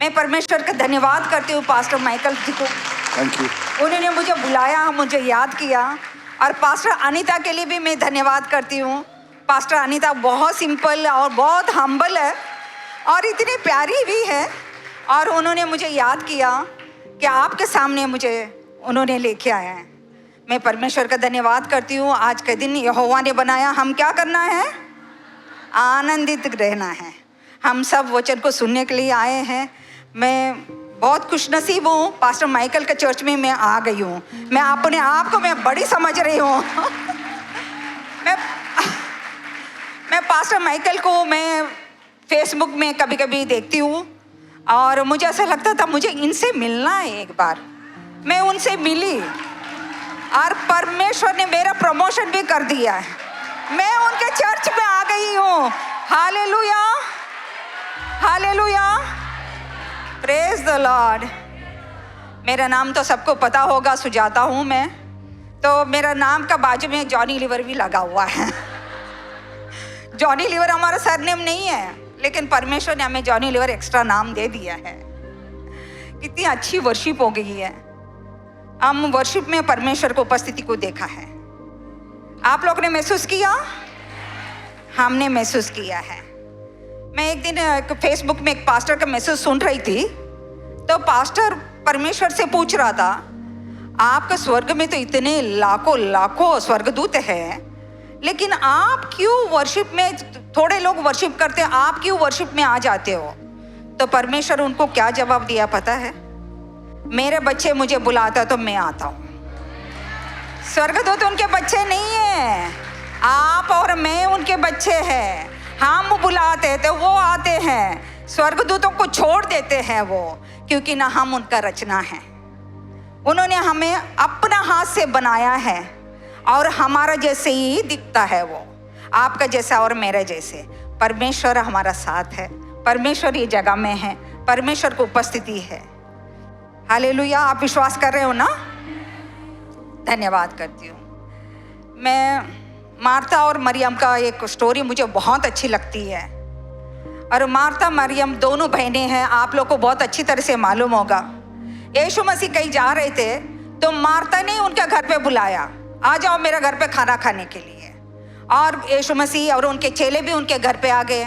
मैं परमेश्वर का धन्यवाद करती हूँ पास्टर माइकल जी को। Thank you. उन्होंने मुझे बुलाया, मुझे याद किया। और पास्टर अनीता के लिए भी मैं धन्यवाद करती हूँ। पास्टर अनीता बहुत सिंपल और बहुत हम्बल है और इतनी प्यारी भी है। और उन्होंने मुझे याद किया कि आपके सामने मुझे उन्होंने लेके आया है। मैं परमेश्वर का धन्यवाद करती हूँ। आज के दिन यहोवा ने बनाया, हम क्या करना है? आनंदित रहना है। हम सब वचन को सुनने के लिए आए हैं। मैं बहुत खुशनसीब हूँ, पास्टर माइकल के चर्च में मैं आ गई हूँ। मैं अपने आप को मैं बड़ी समझ रही हूँ। मैं पास्टर माइकल को मैं फेसबुक में कभी कभी देखती हूँ और मुझे ऐसा लगता था मुझे इनसे मिलना है एक बार। मैं उनसे मिली और परमेश्वर ने मेरा प्रमोशन भी कर दिया है। मैं उनके चर्च में आ गई हूँ। Hallelujah, hallelujah, praise the Lord. मेरा नाम तो सबको पता होगा, सुजाता हूँ मैं। तो मेरा नाम का बाजू में जॉनी लीवर भी लगा हुआ है। जॉनी लीवर हमारा सरनेम नहीं है, लेकिन परमेश्वर ने हमें जॉनी लीवर एक्स्ट्रा नाम दे दिया है। कितनी अच्छी वर्शिप हो गई है। हम वर्शिप में परमेश्वर को उपस्थिति को देखा है। आप लोग ने महसूस किया? हमने महसूस किया है। मैं एक दिन फेसबुक में एक पास्टर का मैसेज सुन रही थी, तो पास्टर परमेश्वर से पूछ रहा था, आपका स्वर्ग में तो इतने लाखों लाखों स्वर्गदूत हैं, लेकिन आप क्यों वर्शिप में, थोड़े लोग वर्शिप करते हैं, आप क्यों वर्शिप में आ जाते हो? तो परमेश्वर उनको क्या जवाब दिया पता है? मेरे बच्चे मुझे बुलाता तो मैं आता हूँ। स्वर्गदूत उनके बच्चे नहीं है, आप और मैं उनके बच्चे हैं। हम बुलाते तो वो आते हैं, स्वर्गदूतों को छोड़ देते हैं वो, क्योंकि ना हम उनका रचना है। उन्होंने हमें अपना हाथ से बनाया है और हमारा जैसे ही दिखता है वो, आपका जैसा और मेरे जैसे। परमेश्वर हमारा साथ है, परमेश्वर ये जगह में है, परमेश्वर को उपस्थिति है। हालेलुया। आप विश्वास कर रहे हो ना? धन्यवाद करती हूँ। मैं मार्था और मरियम का एक स्टोरी मुझे बहुत अच्छी लगती है। और मार्था मरियम दोनों बहनें हैं, आप लोग को बहुत अच्छी तरह से मालूम होगा। यीशु मसीह कहीं जा रहे थे तो मार्था ने उनके घर पे बुलाया, आ जाओ मेरे घर पे खाना खाने के लिए। और यीशु मसीह और उनके चेले भी उनके घर पे आ गए।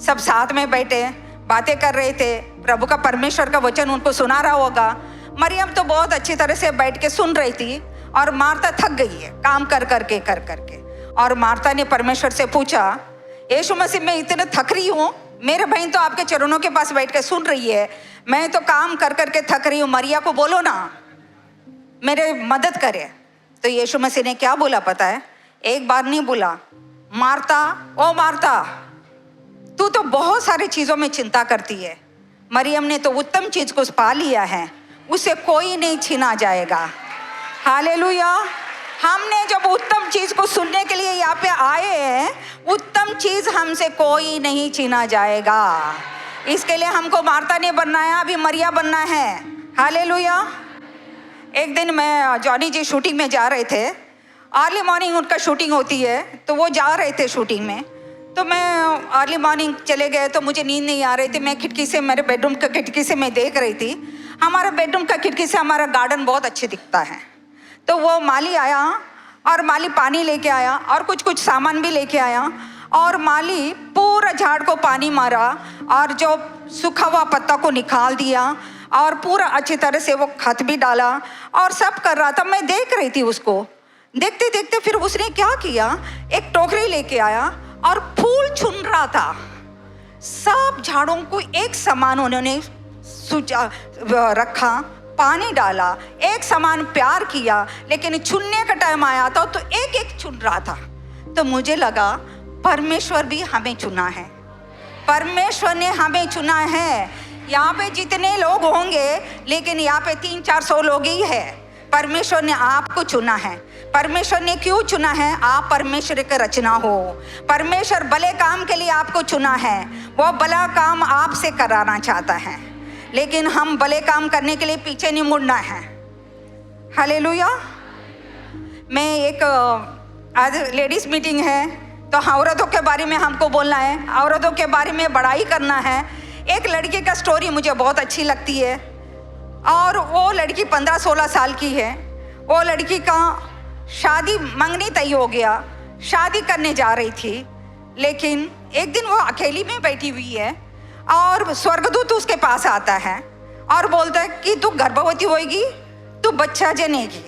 सब साथ में बैठे बातें कर रहे थे। प्रभु का, परमेश्वर का वचन उनको सुना रहा होगा। मरियम तो बहुत अच्छी तरह से बैठ के सुन रही थी और मार्था थक गई है काम कर करके। और मार्था ने परमेश्वर से पूछा, यीशु मसीह मैं इतने थक रही हूँ, मेरे बहन तो आपके चरणों के पास बैठ के सुन रही है, मैं तो काम कर करके थक रही हूँ, मरिया को बोलो ना मेरे मदद करे। तो यीशु मसीह ने क्या बोला पता है? एक बार नहीं बोला, मार्था ओ मार्था, तू तो बहुत सारी चीज़ों में चिंता करती है। मरियम ने तो उत्तम चीज़ को पा लिया है, उसे कोई नहीं छीना जाएगा। हालेलुया। हमने जब उत्तम चीज को सुनने के लिए यहाँ पे आए हैं, उत्तम चीज हमसे कोई नहीं छीना जाएगा। इसके लिए हमको मार्था नहीं बनना है, अभी मरिया बनना है। हालेलुया। एक दिन मैं, जॉनी जी शूटिंग में जा रहे थे, अर्ली मॉर्निंग उनका शूटिंग होती है, तो वो जा रहे थे शूटिंग में। तो मैं अर्ली मॉर्निंग चले गए तो मुझे नींद नहीं आ रही थी। मैं खिड़की से, मेरे बेडरूम का खिड़की से मैं देख रही थी। हमारा बेडरूम का खिड़की से हमारा गार्डन बहुत अच्छे दिखता है। तो वो माली आया और माली पानी लेके आया और कुछ कुछ सामान भी लेके आया, और माली पूरा झाड़ को पानी मारा और जो सूखा हुआ पत्ता को निकाल दिया और पूरा अच्छी तरह से वो खत भी डाला और सब कर रहा था। मैं देख रही थी उसको, देखते देखते फिर उसने क्या किया, एक टोकरी लेके आया और फूल चुन रहा था। सब झाड़ों को एक समान उन्होंने रखा, पानी डाला, एक समान प्यार किया, लेकिन चुनने का टाइम आया था तो एक एक चुन रहा था। तो मुझे लगा परमेश्वर भी हमें चुना है, परमेश्वर ने हमें चुना है। यहाँ पे जितने लोग होंगे, लेकिन यहाँ पे 300-400 लोग ही है। परमेश्वर ने आपको चुना है। परमेश्वर ने क्यों चुना है? आप परमेश्वर की रचना हो। परमेश्वर भले काम के लिए आपको चुना है, वो भला काम आपसे कराना चाहता है, लेकिन हम भले काम करने के लिए पीछे नहीं मुड़ना है। हालेलुया। मैं एक आज लेडीज मीटिंग है, तो औरतों के बारे में हमको बोलना है, औरतों के बारे में बड़ाई करना है। एक लड़के का स्टोरी मुझे बहुत अच्छी लगती है, और वो लड़की 15-16 साल की है। वो लड़की का शादी मंगनी तय हो गया, शादी करने जा रही थी, लेकिन एक दिन वो अकेली में बैठी हुई है और स्वर्गदूत उसके पास आता है और बोलता है कि तू गर्भवती होगी, तू बच्चा जनेगी।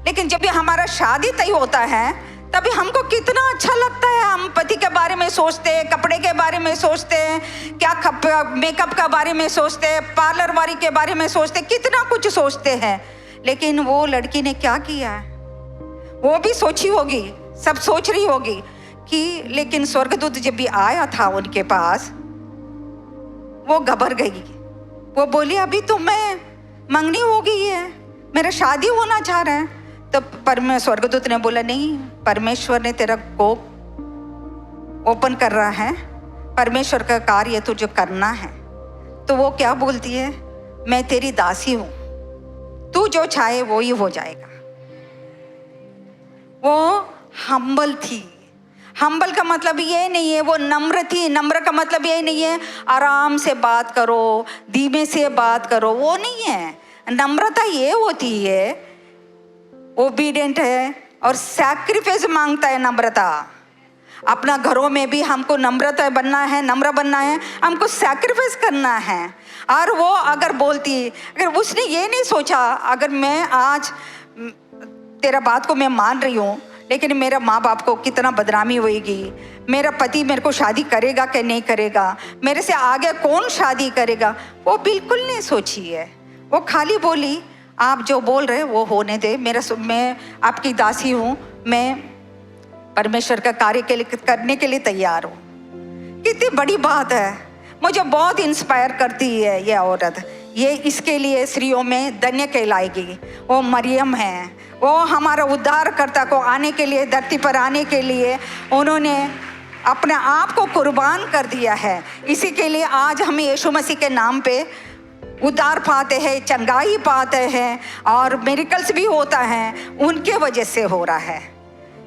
लेकिन जब भी हमारा शादी तय होता है तभी हमको कितना अच्छा लगता है, हम पति के बारे में सोचते हैं, कपड़े के बारे में सोचते हैं, क्या मेकअप का बारे में सोचते हैं, पार्लर वाली के बारे में सोचते हैं, कितना कुछ सोचते हैं। लेकिन वो लड़की ने क्या किया है, वो भी सोची होगी, सब सोच रही होगी कि, लेकिन स्वर्गदूत जब भी आया था उनके पास, वो घबर गई। वो बोली अभी तो मैं मंगनी हो गई है, मेरा शादी होना चाह रहा है। तो स्वर्गदूत ने बोला नहीं, परमेश्वर ने तेरा कोप ओपन कर रहा है, परमेश्वर का कार्य तुझे करना है। तो वो क्या बोलती है, मैं तेरी दासी हूं, तू जो चाहे वो ही हो जाएगा। वो हम्बल थी। हम्बल का मतलब ये नहीं है वो नम्र थी, नम्र का मतलब ये नहीं है आराम से बात करो, धीमे से बात करो, वो नहीं है। नम्रता ये होती है, ओबीडियंट है और सैक्रिफाइस मांगता है नम्रता। अपना घरों में भी हमको नम्रता बनना है, नम्र बनना है, हमको सैक्रिफाइस करना है। और वो अगर बोलती, अगर उसने ये नहीं सोचा अगर मैं आज तेरा बात को मैं मान रही हूँ, लेकिन मेरा माँ बाप को कितना बदनामी होएगी, मेरा पति मेरे को शादी करेगा कि नहीं करेगा, मेरे से आगे कौन शादी करेगा, वो बिल्कुल नहीं सोची है। वो खाली बोली आप जो बोल रहे वो होने दे, मैं आपकी दासी हूँ, मैं परमेश्वर का कार्य करने के लिए तैयार हूँ। कितनी बड़ी बात है, मुझे बहुत इंस्पायर करती है ये औरत। ये इसके लिए स्त्रियों में धन्य कहलाएगी। वो मरियम है, वो हमारा उद्धारकर्ता को आने के लिए, धरती पर आने के लिए उन्होंने अपने आप को कुर्बान कर दिया है। इसी के लिए आज हम यीशु मसीह के नाम पे उद्धार पाते हैं, चंगाई पाते हैं और मिरेकल्स भी होता है, उनके वजह से हो रहा है।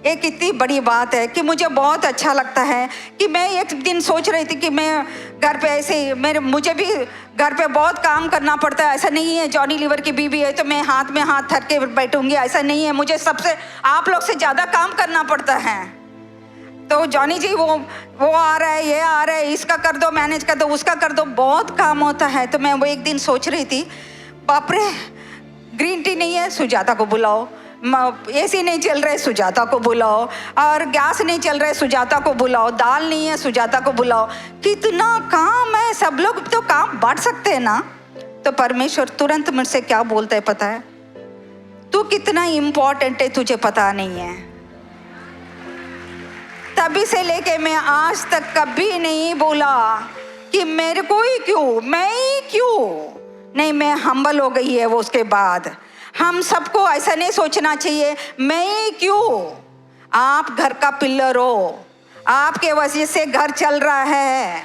ये कितनी बड़ी बात है कि मुझे बहुत अच्छा लगता है कि मैं एक दिन सोच रही थी कि मैं घर पे ऐसे मुझे भी घर पे बहुत काम करना पड़ता है। ऐसा नहीं है जॉनी लीवर की बीवी है तो मैं हाथ में हाथ धर के बैठूंगी, ऐसा नहीं है। मुझे सबसे आप लोग से ज़्यादा काम करना पड़ता है। तो जॉनी जी वो आ रहा है, ये आ रहा है, इसका कर दो, मैनेज कर दो, उसका कर दो, बहुत काम होता है। तो मैं वो एक दिन सोच रही थी, बाप रे, ग्रीन टी नहीं है, सुजाता को बुलाओ, एसी नहीं चल रहा है, सुजाता को बुलाओ, और गैस नहीं चल रहा है, सुजाता को बुलाओ, दाल नहीं है, सुजाता को बुलाओ। कितना काम है, सब लोग तो काम बांट सकते हैं ना। तो परमेश्वर तुरंत मुझसे क्या बोलता है पता है, तू कितना इम्पोर्टेंट है तुझे पता नहीं है। तभी से लेके मैं आज तक कभी नहीं बोला कि मेरे को ही क्यों, मैं ही क्यों नहीं, मैं हम्बल हो गई है। वो उसके बाद हम सबको ऐसा नहीं सोचना चाहिए मैं ही क्यों। आप घर का पिलर हो, आपके वजह से घर चल रहा है।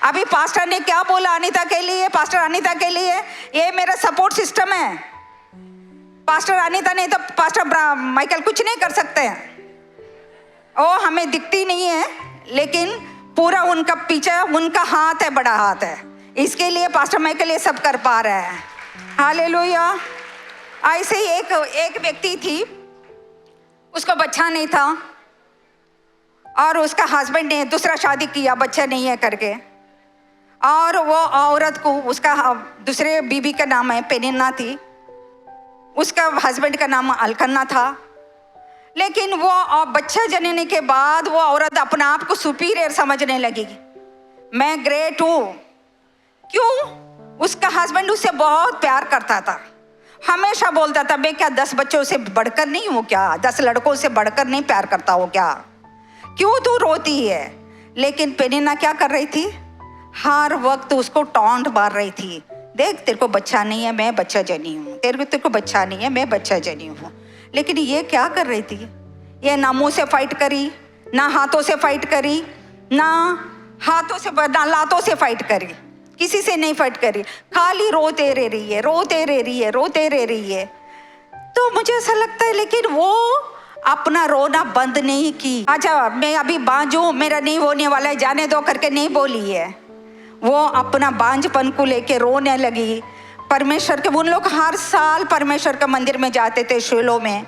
अभी पास्टर ने क्या बोला अनीता के लिए, पास्टर अनीता के लिए, ये मेरा सपोर्ट सिस्टम है। पास्टर अनीता नहीं तो पास्टर माइकल कुछ नहीं कर सकते हैं। ओ हमें दिखती नहीं है, लेकिन पूरा उनका पीछे उनका हाथ है, बड़ा हाथ है। इसके लिए पास्टर माइकल ये सब कर पा रहे हैं। हालेलुया। ऐसे ही एक व्यक्ति थी, उसको बच्चा नहीं था और उसका हस्बैंड ने दूसरा शादी किया, बच्चा नहीं है करके। और वो औरत को, उसका दूसरे बीबी का नाम है पेनिन्ना थी, उसका हस्बैंड का नाम अलकन्ना था। लेकिन वो बच्चा जनने के बाद वो औरत अपने आप को सुपीरियर समझने लगी, मैं ग्रेट हूँ। क्यों? उसका हस्बैंड उससे बहुत प्यार करता था, हमेशा बोलता था मैं क्या 10 बच्चों से बढ़कर नहीं हूँ क्या, 10 लड़कों से बढ़कर नहीं प्यार करता हूँ क्या, क्यों तू रोती है। लेकिन पेनिन्ना क्या कर रही थी, हर वक्त उसको टॉन्ट मार रही थी, देख तेरे को बच्चा नहीं है, मैं बच्चा जनी हूँ, तेरे को बच्चा नहीं है, मैं बच्चा जनी हूँ। लेकिन ये क्या कर रही थी, ये ना मुंह से फाइट करी, ना हाथों से फाइट करी, ना लातों से फाइट करी, किसी से नहीं फाइट करी, खाली रोते रह रही है, रोते रह रही है। तो मुझे ऐसा लगता है, लेकिन वो अपना रोना बंद नहीं की। अच्छा मैं अभी बांझू, मेरा नहीं होने वाला है, जाने दो करके नहीं बोली है। वो अपना बांझपन को लेके रोने लगी। परमेश्वर के उन लोग हर साल परमेश्वर के मंदिर में जाते थे शीलो में।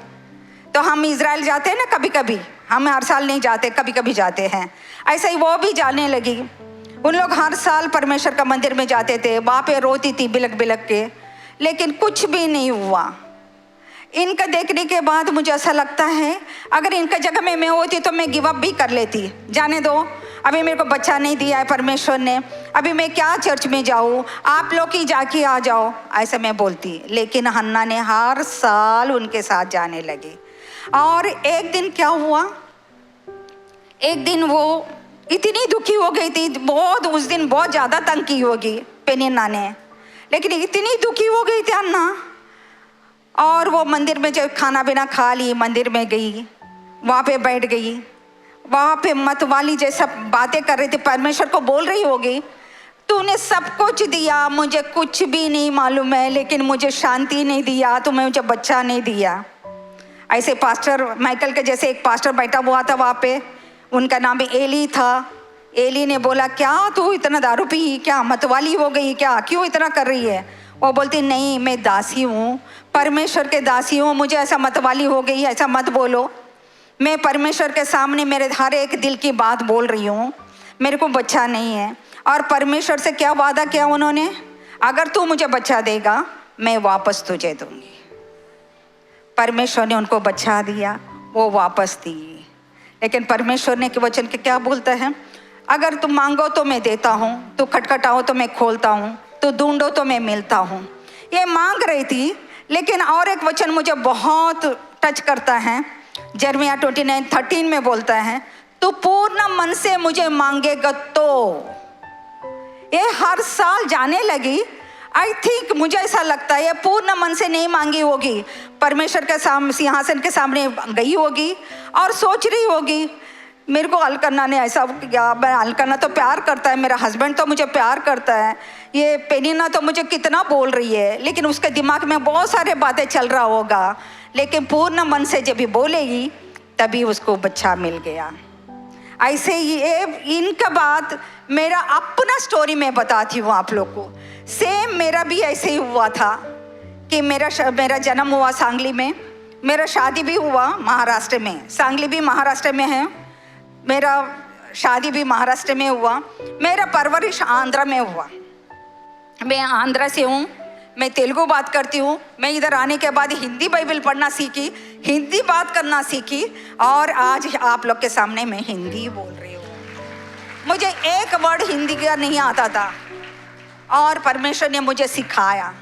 तो हम इज़राइल जाते हैं ना कभी कभी, हम हर साल नहीं जाते, कभी कभी जाते हैं। ऐसे ही वो भी जाने लगी। उन लोग हर साल परमेश्वर का मंदिर में जाते थे, वहाँ पे रोती थी बिलक बिलक के, लेकिन कुछ भी नहीं हुआ। इनका देखने के बाद मुझे ऐसा लगता है अगर इनका जगह में मैं होती तो मैं गिव अप भी कर लेती, जाने दो, अभी मेरे को बच्चा नहीं दिया है परमेश्वर ने, अभी मैं क्या चर्च में जाऊँ, आप लोग ही जाके आ जाओ, ऐसा मैं बोलती। लेकिन हन्ना ने हर साल उनके साथ जाने लगी। और एक दिन क्या हुआ, एक दिन वो इतनी दुखी हो गई थी, बहुत उस दिन बहुत ज़्यादा तंग की होगी पेनिन्ना ने, लेकिन इतनी दुखी हो गई थी अन्ना। और वो मंदिर में जब खाना पीना खा ली, मंदिर में गई, वहाँ पे बैठ गई, वहाँ पे मतवाली जैसा बातें कर रही थी, परमेश्वर को बोल रही होगी तूने सब कुछ दिया, मुझे कुछ भी नहीं मालूम है, लेकिन मुझे शांति नहीं दिया, तुम्हें मुझे बच्चा नहीं दिया। ऐसे पास्टर माइकल के जैसे एक पास्टर बैठा हुआ था वहाँ पे, उनका नाम भी एली था। एली ने बोला क्या तू इतना दारू पी, क्या मतवाली हो गई क्या, क्यों इतना कर रही है? वो बोलती नहीं मैं दासी हूँ, परमेश्वर के दासी हूँ, मुझे ऐसा मतवाली हो गई, ऐसा मत बोलो। मैं परमेश्वर के सामने मेरे हर एक दिल की बात बोल रही हूँ, मेरे को बच्चा नहीं है। और परमेश्वर से क्या वादा किया उन्होंने, अगर तू मुझे बच्चा देगा मैं वापस तुझे दूंगी। परमेश्वर ने उनको बच्चा दिया, वो वापस दी। लेकिन परमेश्वर ने के वचन के क्या बोलता है, अगर तुम मांगो तो मैं देता हूँ, तू खटखटाओ तो मैं खोलता हूँ, तो ढूंढो तो मैं मिलता हूँ। ये मांग रही थी। लेकिन और एक वचन मुझे बहुत टच करता है, जर्मिया 29:13 में बोलता है तू पूर्ण मन से मुझे मांगेगा तो। ये हर साल जाने लगी। आई थिंक मुझे ऐसा लगता है ये पूर्ण मन से नहीं मांगी होगी, परमेश्वर के सामने सिंहासन के सामने गई होगी और सोच रही होगी मेरे को अलकन्ना ने ऐसा किया, मैं अलकन्ना तो प्यार करता है, मेरा हस्बैंड तो मुझे प्यार करता है, ये पेनिन्ना तो मुझे कितना बोल रही है। लेकिन उसके दिमाग में बहुत सारे बातें चल रहा होगा, लेकिन पूर्ण मन से जब भी बोलेगी तभी उसको बच्चा मिल गया। ऐसे ये इनका बात मेरा अपना स्टोरी में बताती हूँ आप लोग को। सेम मेरा भी ऐसे ही हुआ था कि मेरा जन्म हुआ सांगली में, मेरा शादी भी हुआ महाराष्ट्र में, सांगली भी महाराष्ट्र में है, मेरा शादी भी महाराष्ट्र में हुआ, मेरा परवरिश आंध्र में हुआ। मैं आंध्र से हूँ, मैं तेलुगु बात करती हूँ। मैं इधर आने के बाद हिंदी बाइबल पढ़ना सीखी, हिंदी बात करना सीखी, और आज आप लोग के सामने मैं हिंदी बोल रही हूँ। मुझे एक वर्ड हिंदी का नहीं आता था और परमेश्वर ने मुझे सिखाया।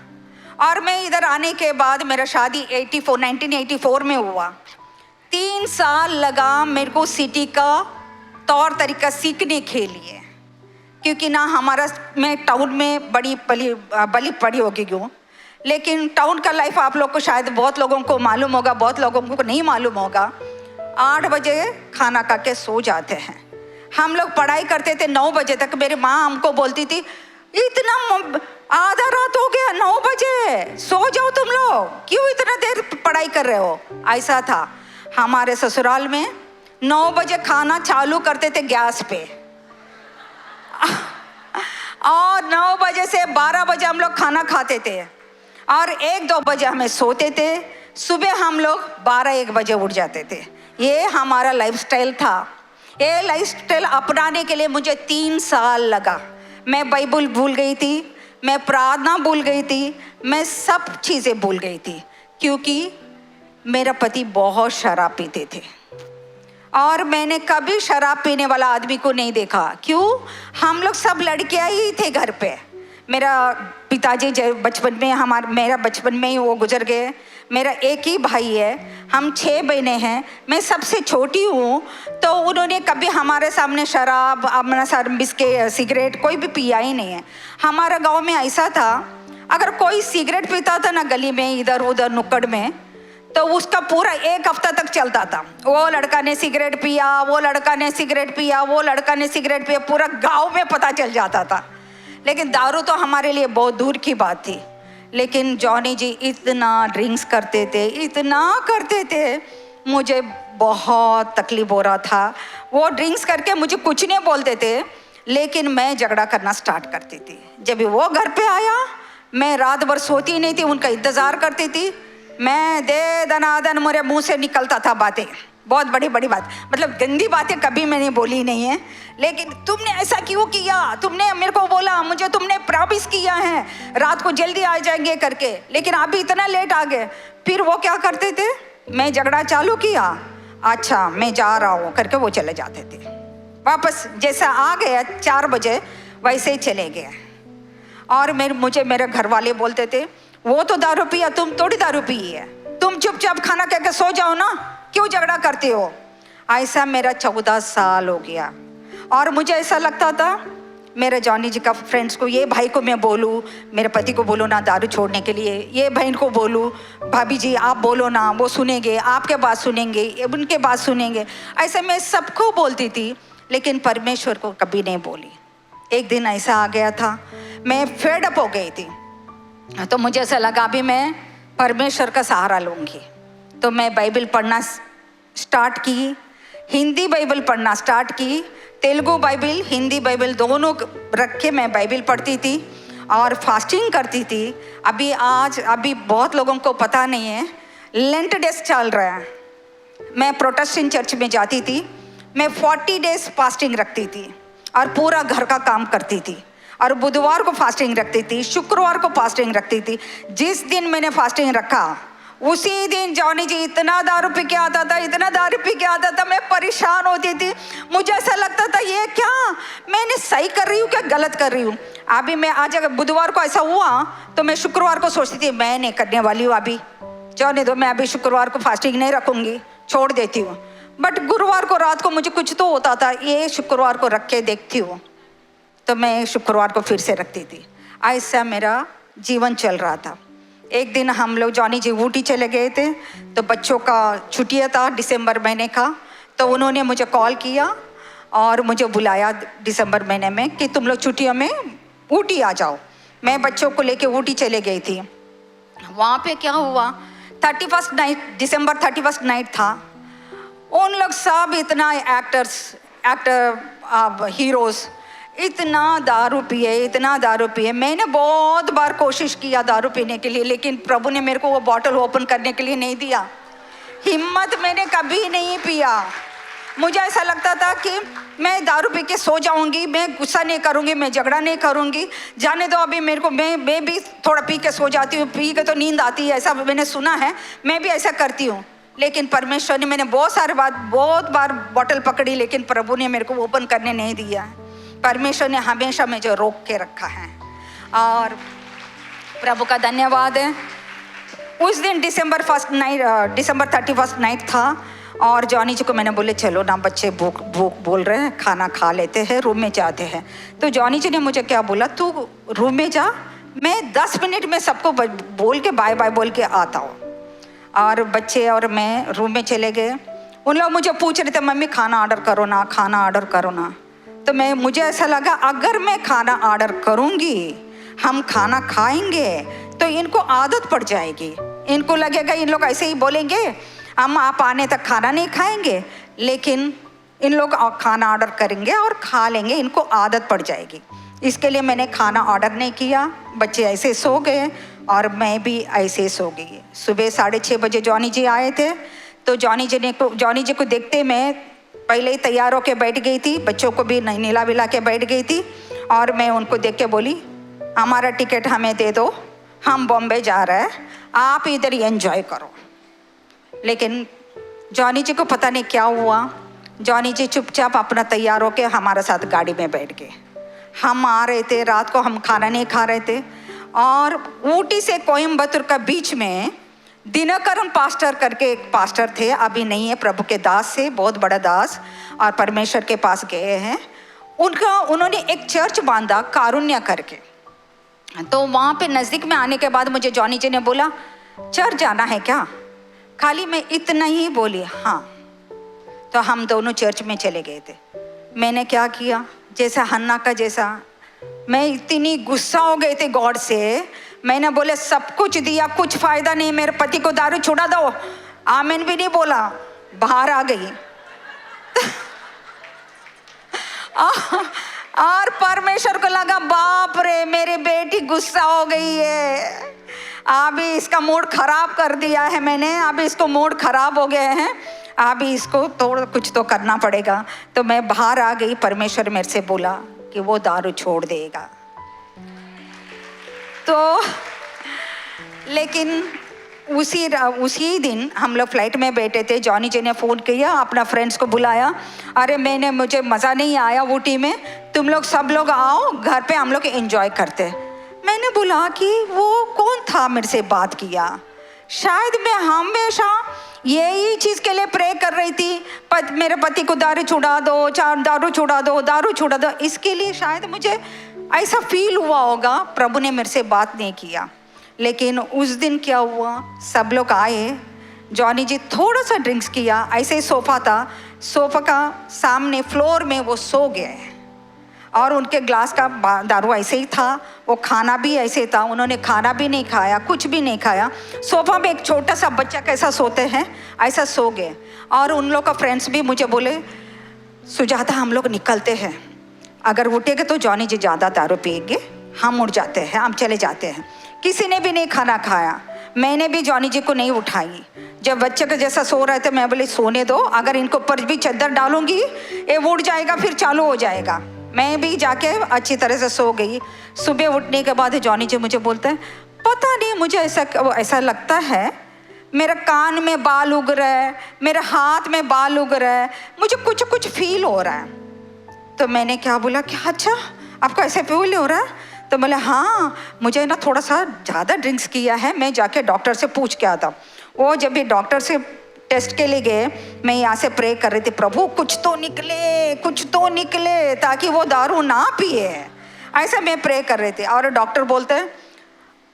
और मैं इधर आने के बाद मेरा शादी 1984 में हुआ। 3 साल लगा मेरे को सिटी का तौर तरीका सीखने के लिए, क्योंकि ना हमारा मैं टाउन में बड़ी बली पड़ी होगी क्यों, लेकिन टाउन का लाइफ आप लोग को शायद बहुत लोगों को मालूम होगा, बहुत लोगों को नहीं मालूम होगा। 8 बजे खाना खा के सो जाते हैं। हम लोग पढ़ाई करते थे 9 बजे तक। मेरी माँ हमको बोलती थी इतना आधा रात हो गया, 9 बजे सो जाओ तुम लोग, क्यों इतना देर पढ़ाई कर रहे हो। ऐसा था हमारे ससुराल में। 9 बजे खाना चालू करते थे गैस पे और 9 बजे से 12 बजे हम लोग खाना खाते थे और 1-2 बजे हमें सोते थे। सुबह हम लोग 12-1 बजे उठ जाते थे। ये हमारा लाइफस्टाइल था। ये लाइफस्टाइल अपनाने के लिए मुझे 3 साल लगा। मैं बाइबल भूल गई थी, मैं प्रार्थना भूल गई थी, मैं सब चीज़ें भूल गई थी, क्योंकि मेरा पति बहुत शराब पीते थे और मैंने कभी शराब पीने वाला आदमी को नहीं देखा। क्यों? हम लोग सब लड़कियां ही थे घर पे। मेरा पिताजी बचपन में मेरा बचपन में ही वो गुजर गए। मेरा एक ही भाई है, हम 6 बहनें हैं, मैं सबसे छोटी हूँ। तो उन्होंने कभी हमारे सामने शराब, अपना सर बिस्किट, सिगरेट कोई भी पिया ही नहीं है। हमारा गांव में ऐसा था, अगर कोई सिगरेट पीता था ना गली में, इधर उधर नुक्कड़ में, तो उसका पूरा 1 हफ्ता तक चलता था। वो लड़का ने सिगरेट पिया, वो लड़का ने सिगरेट पिया, वो लड़का ने सिगरेट पिया, पूरा गांव में पता चल जाता था। लेकिन दारू तो हमारे लिए बहुत दूर की बात थी। लेकिन जॉनी जी इतना ड्रिंक्स करते थे, इतना करते थे, मुझे बहुत तकलीफ हो रहा था। वो ड्रिंक्स करके मुझे कुछ नहीं बोलते थे, लेकिन मैं झगड़ा करना स्टार्ट करती थी। जब वो घर पे आया, मैं रात भर सोती नहीं थी, उनका इंतज़ार करती थी। मैं दे दनादन मेरे मुंह से निकलता था बातें, बहुत बड़ी बड़ी बात, मतलब गंदी बातें कभी मैंने बोली नहीं है। लेकिन तुमने ऐसा क्यों किया, तुमने मेरे को बोला, मुझे तुमने प्रॉमिस किया है रात को जल्दी आ जाएंगे करके, लेकिन अभी इतना लेट आ गए। फिर वो क्या करते थे, मैं झगड़ा चालू किया, अच्छा मैं जा रहा हूँ करके वो चले जाते थे वापस। जैसा आ गया 4 बजे वैसे ही चले गए। और मुझे मेरे घर वाले बोलते थे, वो तो दारू पिया, तुम थोड़ी दारू पी है, तुम चुपचाप खाना खा के सो जाओ ना, क्यों झगड़ा करते हो। ऐसा मेरा 14 साल हो गया। और मुझे ऐसा लगता था मेरे जॉनी जी का फ्रेंड्स को, ये भाई को मैं बोलूँ, मेरे पति को बोलो ना दारू छोड़ने के लिए, ये बहन को बोलूँ, भाभी जी आप बोलो ना, वो सुनेंगे, आपके बात सुनेंगे, उनके बात सुनेंगे। ऐसे मैं सबको बोलती थी, लेकिन परमेश्वर को कभी नहीं बोली। एक दिन ऐसा आ गया था, मैं फेड अप हो गई थी, तो मुझे ऐसा लगा अभी मैं परमेश्वर का सहारा लूँगी। तो मैं बाइबल पढ़ना स्टार्ट की, हिंदी बाइबल पढ़ना स्टार्ट की, तेलुगु बाइबल हिंदी बाइबल दोनों रख के मैं बाइबल पढ़ती थी और फास्टिंग करती थी। अभी बहुत लोगों को पता नहीं है, लेंट डेज चल रहा है। मैं प्रोटेस्टेंट चर्च में जाती थी, मैं 40 डेज फास्टिंग रखती थी और पूरा घर का काम करती थी, और बुधवार को फास्टिंग रखती थी, शुक्रवार को फास्टिंग रखती थी। जिस दिन मैंने फास्टिंग रखा उसी दिन जॉनी जी इतना दारू पी के आता था, इतना दारू पी के आता था, मैं परेशान होती थी। मुझे ऐसा लगता था ये क्या मैंने सही कर रही हूँ क्या गलत कर रही हूँ। अभी मैं आज अगर बुधवार को ऐसा हुआ तो मैं शुक्रवार को सोचती थी मैं नहीं करने वाली हूँ, अभी जाने दो, मैं अभी शुक्रवार को फास्टिंग नहीं रखूँगी, छोड़ देती हूँ। बट गुरुवार को रात को मुझे कुछ तो होता था, ये शुक्रवार को रख के देखती हूँ, तो मैं शुक्रवार को फिर से रखती थी। ऐसा मेरा जीवन चल रहा था। एक दिन हम लोग जॉनी जी ऊटी चले गए थे, तो बच्चों का छुट्टियाँ था दिसंबर महीने का, तो उन्होंने मुझे कॉल किया और मुझे बुलाया दिसंबर महीने में कि तुम लोग छुट्टियों में ऊटी आ जाओ। मैं बच्चों को लेके ऊटी चले गई थी। वहाँ पे क्या हुआ, 31 नाइट, दिसंबर 31 नाइट था। उन लोग सब इतना एक्टर हीरोज़ इतना दारू पिए। मैंने बहुत बार कोशिश किया दारू पीने के लिए, लेकिन प्रभु ने मेरे को वो बॉटल ओपन करने के लिए नहीं दिया। हिम्मत मैंने कभी नहीं पिया। मुझे ऐसा लगता था कि मैं दारू पी के सो जाऊंगी, मैं गुस्सा नहीं करूंगी, मैं झगड़ा नहीं करूंगी, जाने दो अभी मेरे को, मैं भी थोड़ा पी के सो जाती हूँ, पी के तो नींद आती है, ऐसा मैंने सुना है, मैं भी ऐसा करती हूँ। लेकिन परमेश्वर ने, मैंने बहुत बार बॉटल पकड़ी, लेकिन प्रभु ने मेरे को ओपन करने नहीं दिया। परमेश्वर ने हमेशा मुझे रोक के रखा है और प्रभु का धन्यवाद है। उस दिन दिसंबर 31 नाइट था और जॉनी जी को मैंने बोले चलो ना, बच्चे भूख बोल रहे हैं, खाना खा लेते हैं, रूम में जाते हैं। तो जॉनी जी ने मुझे क्या बोला, तू रूम में जा, मैं 10 मिनट में सबको बोल के बाय बाय बोल के आता हूँ। और बच्चे और मैं रूम में चले गए। उन लोग मुझे पूछ रहे थे मम्मी खाना ऑर्डर करो ना। तो मुझे ऐसा लगा अगर मैं खाना ऑर्डर करूँगी, हम खाना खाएंगे तो इनको आदत पड़ जाएगी, इनको लगेगा इन लोग ऐसे ही बोलेंगे हम आप आने तक खाना नहीं खाएंगे, लेकिन इन लोग खाना ऑर्डर करेंगे और खा लेंगे, इनको आदत पड़ जाएगी। इसके लिए मैंने खाना ऑर्डर नहीं किया। बच्चे ऐसे सो गए और मैं भी ऐसे सो गई। सुबह 6:30 बजे जॉनी जी आए थे, तो जॉनी जी को देखते मैं पहले ही तैयार होके बैठ गई थी, बच्चों को भी नीला विला के बैठ गई थी, और मैं उनको देख के बोली हमारा टिकट हमें दे दो, हम बॉम्बे जा रहे हैं, आप इधर ही एंजॉय करो। लेकिन जॉनी जी को पता नहीं क्या हुआ, जॉनी जी चुपचाप अपना तैयार होके हमारे साथ गाड़ी में बैठ गए। हम आ रहे थे, रात को हम खाना नहीं खा रहे थे, और ऊटी से कोयम्बतूर का बीच में दिनकरन पास्टर करके एक पास्टर थे, अभी नहीं है, प्रभु के दास से, बहुत बड़ा दास, और परमेश्वर के पास गए हैं। उन्होंने एक चर्च बांधा कारुण्य करके। तो वहाँ पे नज़दीक में आने के बाद मुझे जॉनी जी ने बोला चर्च जाना है क्या, खाली मैं इतना ही बोली हाँ। तो हम दोनों चर्च में चले गए थे। मैंने क्या किया, जैसा हन्ना का जैसा, मैं इतनी गुस्सा हो गई थी गॉड से, मैंने बोले सब कुछ दिया, कुछ फायदा नहीं, मेरे पति को दारू छुड़ा दो, आमीन भी नहीं बोला, बाहर आ गई। और परमेश्वर को लगा बाप रे मेरी बेटी गुस्सा हो गई है, अभी इसका मूड खराब कर दिया है मैंने, अभी इसको मूड खराब हो गए हैं, अभी इसको थोड़ा कुछ तो करना पड़ेगा। तो मैं बाहर आ गई, परमेश्वर मेरे से बोला कि वो दारू छोड़ देगा। तो लेकिन उसी दिन हम लोग फ्लाइट में बैठे थे, जॉनी जी ने फ़ोन किया, अपना फ्रेंड्स को बुलाया, अरे मुझे मज़ा नहीं आया ऊटी में, तुम लोग सब लोग आओ घर पे हम लोग एंजॉय करते। मैंने बोला कि वो कौन था मेरे से बात किया, शायद मैं हमेशा यही चीज़ के लिए प्रे कर रही थी, मेरे पति को दारू छुड़ा दो, दारू छुड़ा दो, दारू छुड़ा दो, इसके लिए शायद मुझे ऐसा फील हुआ होगा। प्रभु ने मेरे से बात नहीं किया। लेकिन उस दिन क्या हुआ, सब लोग आए, जॉनी जी थोड़ा सा ड्रिंक्स किया, ऐसे ही सोफ़ा था, सोफ़ा का सामने फ्लोर में वो सो गए और उनके ग्लास का दारू ऐसे ही था, वो खाना भी ऐसे था, उन्होंने खाना भी नहीं खाया, कुछ भी नहीं खाया, सोफ़ा में एक छोटा सा बच्चा कैसा सोते हैं ऐसा सो गए। और उन लोग का फ्रेंड्स भी मुझे बोले सुजाता हम लोग निकलते हैं, अगर उठेंगे तो जॉनी जी ज़्यादा दारू पिएंगे, हम उठ जाते हैं, हम चले जाते हैं। किसी ने भी नहीं खाना खाया, मैंने भी जॉनी जी को नहीं उठाई। जब बच्चे के जैसा सो रहे थे मैं बोली सोने दो, अगर इनको ऊपर भी चादर डालूंगी ये उठ जाएगा, फिर चालू हो जाएगा। मैं भी जाके अच्छी तरह से सो गई। सुबह उठने के बाद जॉनी जी मुझे बोलते हैं पता नहीं मुझे ऐसा लगता है मेरे कान में बाल उग रहा है, मेरे हाथ में बाल उग रहा है, मुझे कुछ फील हो रहा है। तो मैंने क्या बोला कि अच्छा आपको ऐसे फील हो रहा है? तो बोले हाँ मुझे ना थोड़ा सा ज़्यादा ड्रिंक्स किया है, मैं जाके डॉक्टर से पूछ के आता। वो जब भी डॉक्टर से टेस्ट के लिए गए, मैं यहाँ से प्रे कर रही थी, प्रभु कुछ तो निकले ताकि वो दारू ना पिए, ऐसा मैं प्रे कर रही थी। और डॉक्टर बोलते हैं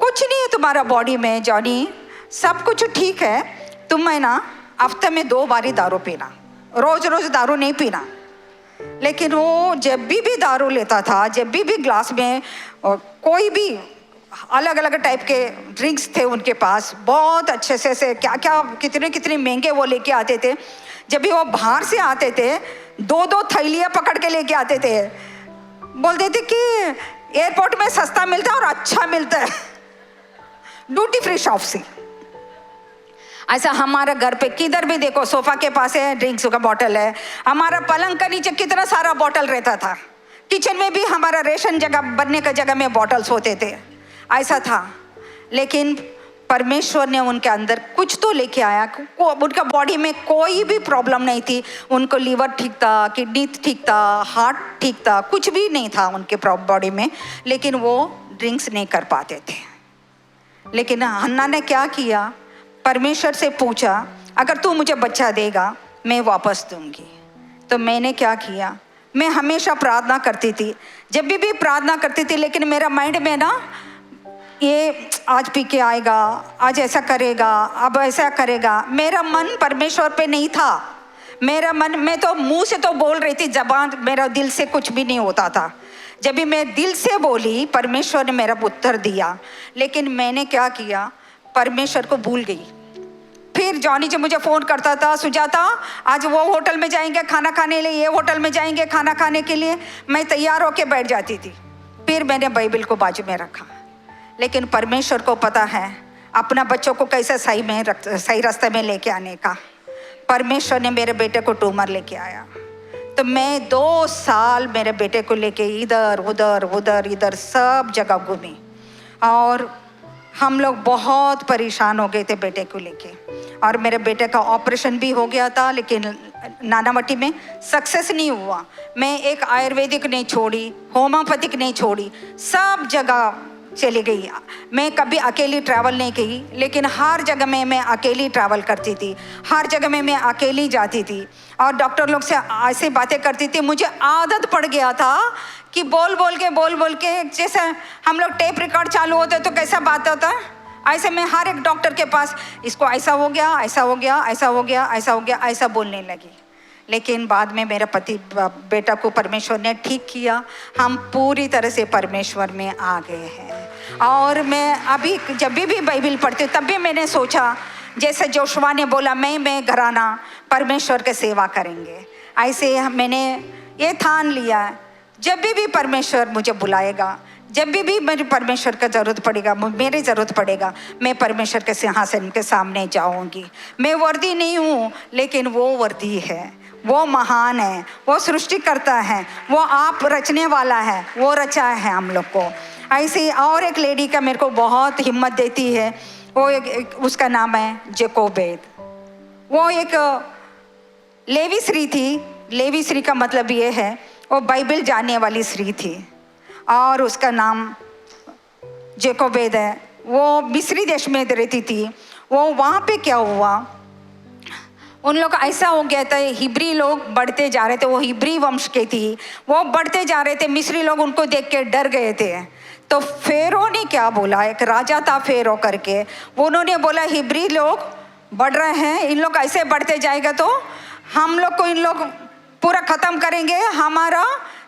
कुछ नहीं है तुम्हारा बॉडी में जॉनी, सब कुछ ठीक है, तुम है ना हफ्ते में 2 बार दारू पीना, रोज़ दारू नहीं पीना। लेकिन वो जब भी दारू लेता था, जब भी ग्लास में कोई भी अलग अलग टाइप के ड्रिंक्स थे उनके पास, बहुत अच्छे से क्या कितने महंगे वो लेके आते थे। जब भी वो बाहर से आते थे 2 थैलियाँ पकड़ के लेके आते थे, बोलते थे कि एयरपोर्ट में सस्ता मिलता है और अच्छा मिलता है, ड्यूटी फ्री शॉप से। ऐसा हमारे घर पे किधर भी देखो सोफा के पास है ड्रिंक्स का बॉटल है, हमारा पलंग का नीचे कितना सारा बॉटल रहता था, किचन में भी हमारा रेशन जगह बनने का जगह में बॉटल्स होते थे, ऐसा था। लेकिन परमेश्वर ने उनके अंदर कुछ तो लेके आया, उनका बॉडी में कोई भी प्रॉब्लम नहीं थी, उनको लीवर ठीक था, किडनी ठीक था, हार्ट ठीक था, कुछ भी नहीं था उनके बॉडी में, लेकिन वो ड्रिंक्स नहीं कर पाते थे। लेकिन हन्ना ने क्या किया, परमेश्वर से पूछा अगर तू मुझे बच्चा देगा मैं वापस दूंगी। तो मैंने क्या किया, मैं हमेशा प्रार्थना करती थी, जब भी प्रार्थना करती थी, लेकिन मेरा माइंड में ना ये आज पी के आएगा, आज ऐसा करेगा, अब ऐसा करेगा, मेरा मन परमेश्वर पे नहीं था। मेरा मन, मैं तो मुंह से तो बोल रही थी, जबान मेरा दिल से कुछ भी नहीं होता था। जब भी मैं दिल से बोली परमेश्वर ने मेरा उत्तर दिया, लेकिन मैंने क्या किया, परमेश्वर को भूल गई। फिर जॉनी जी मुझे फ़ोन करता था, सुजाता आज वो होटल में जाएंगे खाना खाने के लिए, ये होटल में जाएंगे खाना खाने के लिए, मैं तैयार होके बैठ जाती थी। फिर मैंने बाइबल को बाजू में रखा। लेकिन परमेश्वर को पता है अपना बच्चों को कैसे सही रास्ते में लेके आने का। परमेश्वर ने मेरे बेटे को ट्यूमर लेके आया, तो मैं 2 साल मेरे बेटे को लेके इधर उधर सब जगह घूमी, और हम लोग बहुत परेशान हो गए थे बेटे को लेके। और मेरे बेटे का ऑपरेशन भी हो गया था, लेकिन नानावटी में सक्सेस नहीं हुआ। मैं एक आयुर्वेदिक नहीं छोड़ी, होम्योपैथिक नहीं छोड़ी, सब जगह चली गई। मैं कभी अकेली ट्रैवल नहीं की, लेकिन हर जगह में मैं अकेली ट्रैवल करती थी, हर जगह में मैं अकेली जाती थी, और डॉक्टर लोग से ऐसी बातें करती थी। मुझे आदत पड़ गया था कि बोल के जैसे हम लोग टेप रिकॉर्ड चालू होते तो कैसा बात होता है, ऐसे मैं हर एक डॉक्टर के पास इसको ऐसा हो गया, ऐसा बोलने लगी। लेकिन बाद में मेरा पति बेटा को परमेश्वर ने ठीक किया, हम पूरी तरह से परमेश्वर में आ गए हैं। और मैं अभी जब भी बाइबल पढ़ती हूँ तब भी मैंने सोचा, जैसे जोशुआ ने बोला मैं घराना परमेश्वर की सेवा करेंगे, ऐसे मैंने ये ठान लिया जब भी परमेश्वर मुझे बुलाएगा, जब भी मेरे परमेश्वर का ज़रूरत पड़ेगा, मेरी ज़रूरत पड़ेगा, मैं परमेश्वर के सिंहासन के सामने जाऊंगी। मैं वर्दी नहीं हूँ, लेकिन वो वर्दी है, वो महान है, वो सृष्टि करता है, वो आप रचने वाला है, वो रचा है हम लोग को। ऐसी और एक लेडी का मेरे को बहुत हिम्मत देती है, वो उसका नाम है जेकोबेद। वो एक लेवी स्त्री थी। लेवी स्त्री का मतलब ये है वो बाइबल जानने वाली स्त्री थी, और उसका नाम जेकोबेद है। वो मिस्री देश में रहती थी। वो वहाँ पे क्या हुआ, उन लोग ऐसा हो गया था, हिब्री लोग बढ़ते जा रहे थे, वो हिब्री वंश के थी, वो बढ़ते जा रहे थे। मिस्री लोग उनको देख के डर गए थे। तो फेरो ने क्या बोला, एक राजा था फेरो करके, उन्होंने बोला हिब्री लोग बढ़ रहे हैं, इन लोग ऐसे बढ़ते जाएगा तो हम लोग को इन लोग पूरा ख़त्म करेंगे, हमारा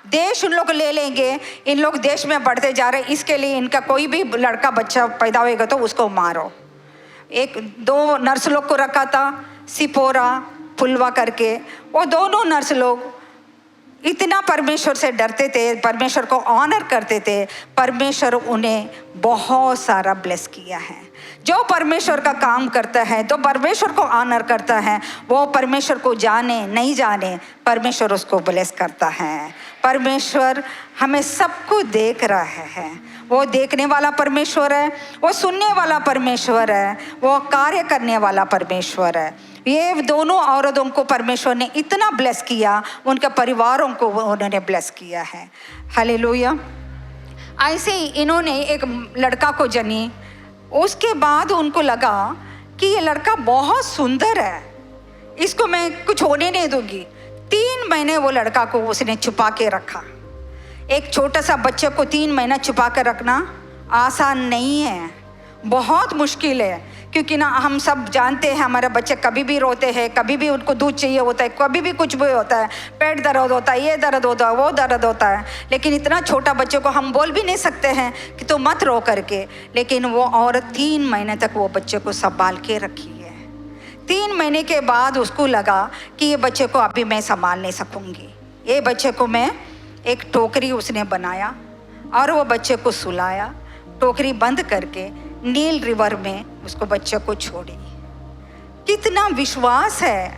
देश उन लोग ले लेंगे। इन लोग देश में बढ़ते जा रहे हैं, इसके लिए इनका कोई भी लड़का बच्चा पैदा होएगा तो उसको मारो। एक दो नर्स लोग को रखा था, सिपोरा पुलवा करके। वो दोनों नर्स लोग इतना परमेश्वर से डरते थे, परमेश्वर को ऑनर करते थे। परमेश्वर उन्हें बहुत सारा ब्लेस किया है। जो परमेश्वर का काम करता है, तो परमेश्वर को ऑनर करता है, वो परमेश्वर को जाने नहीं जाने, परमेश्वर उसको ब्लेस करता है। परमेश्वर हमें सबको देख रहा है। वो देखने वाला परमेश्वर है, वो सुनने वाला परमेश्वर है, वो कार्य करने वाला परमेश्वर है। ये दोनों औरतों को परमेश्वर ने इतना ब्लेस किया, उनके परिवारों को उन्होंने ब्लेस किया है। हालेलुया। ऐसे ही इन्होंने एक लड़का को जनी। उसके बाद उनको लगा कि ये लड़का बहुत सुंदर है, इसको मैं कुछ होने नहीं दूंगी। 3 महीने वो लड़का को उसने छुपा के रखा। एक छोटा सा बच्चे को 3 महीना छुपा कर रखना आसान नहीं है, बहुत मुश्किल है। क्योंकि ना हम सब जानते हैं हमारे बच्चे कभी भी रोते हैं, कभी भी उनको दूध चाहिए होता है, कभी भी कुछ भी होता है, पेट दर्द होता है, ये दर्द होता है, वो दर्द होता है। लेकिन इतना छोटा बच्चे को हम बोल भी नहीं सकते हैं कि तो मत रो करके। लेकिन वो औरत 3 महीने तक वो बच्चे को संभाल के रखी है। 3 महीने के बाद उसको लगा कि ये बच्चे को अभी मैं संभाल नहीं सकूँगी। ये बच्चे को मैं, एक टोकरी उसने बनाया और वो बच्चे को सुलाया, टोकरी बंद करके नील रिवर में उसको बच्चे को छोड़ी। कितना विश्वास है,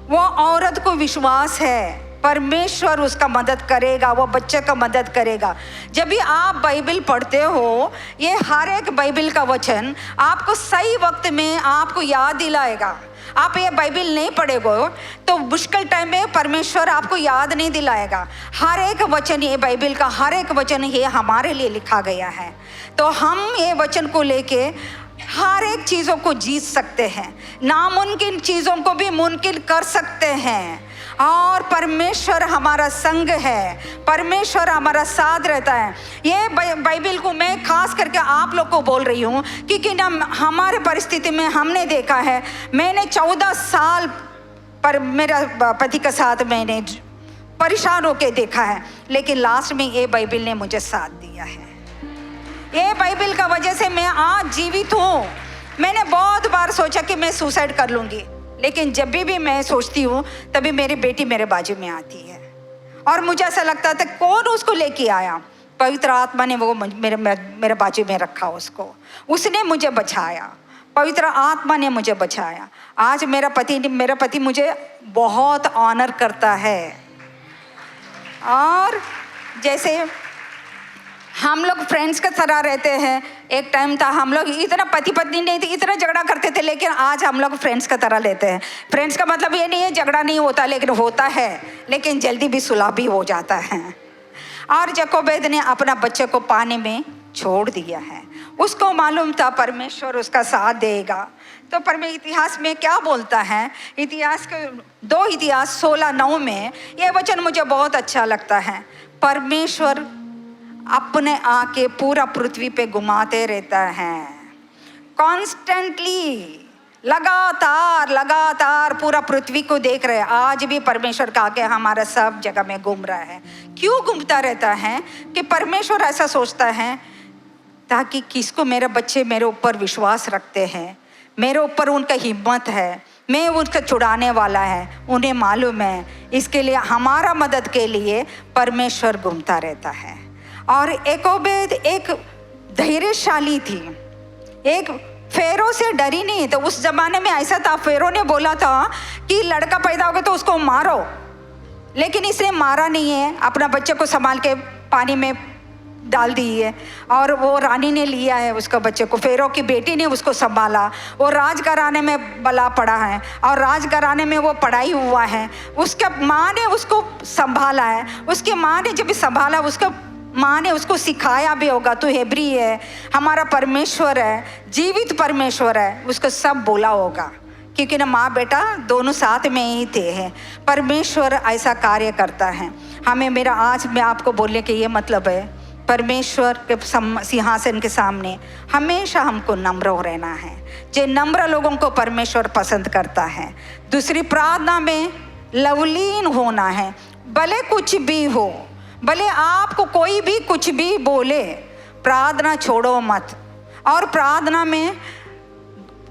वो औरत को विश्वास है परमेश्वर उसका मदद करेगा, वो बच्चे का मदद करेगा। जब भी आप बाइबल पढ़ते हो, ये हर एक बाइबल का वचन आपको सही वक्त में आपको याद दिलाएगा। आप ये बाइबल नहीं पढ़ेगो तो मुश्किल टाइम में परमेश्वर आपको याद नहीं दिलाएगा। हर एक वचन, ये बाइबल का हर एक वचन ये हमारे लिए लिखा गया है। तो हम ये वचन को लेके हर एक चीज़ों को जीत सकते हैं, नामुमकिन चीज़ों को भी मुमकिन कर सकते हैं। और परमेश्वर हमारा संग है, परमेश्वर हमारा साथ रहता है। ये बाइबल को मैं खास करके आप लोग को बोल रही हूँ क्योंकि ना हमारे परिस्थिति में हमने देखा है। मैंने 14 साल पर मेरा पति के साथ मैंने परेशान होकर देखा है, लेकिन लास्ट में ये बाइबल ने मुझे साथ दिया है। ये बाइबल का वजह से मैं आज जीवित हूँ। मैंने बहुत बार सोचा कि मैं सुसाइड कर लूँगी, लेकिन जब भी मैं सोचती हूँ तभी मेरी बेटी मेरे बाजू में आती है और मुझे ऐसा लगता था कौन उसको लेके आया। पवित्र आत्मा ने वो मेरे बाजू में रखा, उसने मुझे बचाया, पवित्र आत्मा ने मुझे बचाया। आज मेरा पति मुझे बहुत ऑनर करता है। और जैसे हम लोग फ्रेंड्स की तरह रहते हैं। एक टाइम था हम लोग इतना पति पत्नी नहीं थे, इतना झगड़ा करते थे, लेकिन आज हम लोग फ्रेंड्स की तरह लेते हैं। फ्रेंड्स का मतलब ये नहीं है झगड़ा नहीं होता, लेकिन होता है, लेकिन जल्दी भी सुलह भी हो जाता है। और जेकोबेद ने अपना बच्चे को पानी में छोड़ दिया है। उसको मालूम था परमेश्वर उसका साथ देगा। तो इतिहास में क्या बोलता है, इतिहास के 2 इतिहास 16:9 में ये वचन मुझे बहुत अच्छा लगता है। परमेश्वर अपने आके पूरा पृथ्वी पे घुमाते रहता है, कॉन्स्टेंटली, लगातार पूरा पृथ्वी को देख रहे हैं। आज भी परमेश्वर का आके हमारा सब जगह में घूम रहा है। क्यों घूमता रहता है कि परमेश्वर ऐसा सोचता है ताकि किसको, मेरे बच्चे मेरे ऊपर विश्वास रखते हैं, मेरे ऊपर उनका हिम्मत है, मैं उसका छुड़ाने वाला है, उन्हें मालूम है। इसके लिए हमारा मदद के लिए परमेश्वर घूमता रहता है। और एकोबेद एक धैर्यशाली थी, एक फेरो से डरी नहीं। तो उस जमाने में ऐसा था, फेरो ने बोला था कि लड़का पैदा होगा तो उसको मारो, लेकिन इसने मारा नहीं है, अपना बच्चे को संभाल के पानी में डाल दी है। और वो रानी ने लिया है उसका बच्चे को, फेरो की बेटी ने उसको संभाला। वो राजघराने में बला पड़ा है और राजघराने में वो पढ़ाई हुआ है। उसका माँ ने उसको संभाला है। उसकी माँ ने जब संभाला, उसका माँ ने उसको सिखाया भी होगा, तू हेब्री है, हमारा परमेश्वर है, जीवित परमेश्वर है, उसको सब बोला होगा, क्योंकि ना माँ बेटा दोनों साथ में ही थे हैं। परमेश्वर ऐसा कार्य करता है। हमें मेरा आज मैं आपको बोलने के ये मतलब है, परमेश्वर के सिंहासन के सामने हमेशा हमको नम्र हो रहना है। जो नम्र लोगों को परमेश्वर पसंद करता है। दूसरी, प्रार्थना में लवलीन होना है। भले कुछ भी हो, भले आपको कोई भी कुछ भी बोले, प्रार्थना छोड़ो मत। और प्रार्थना में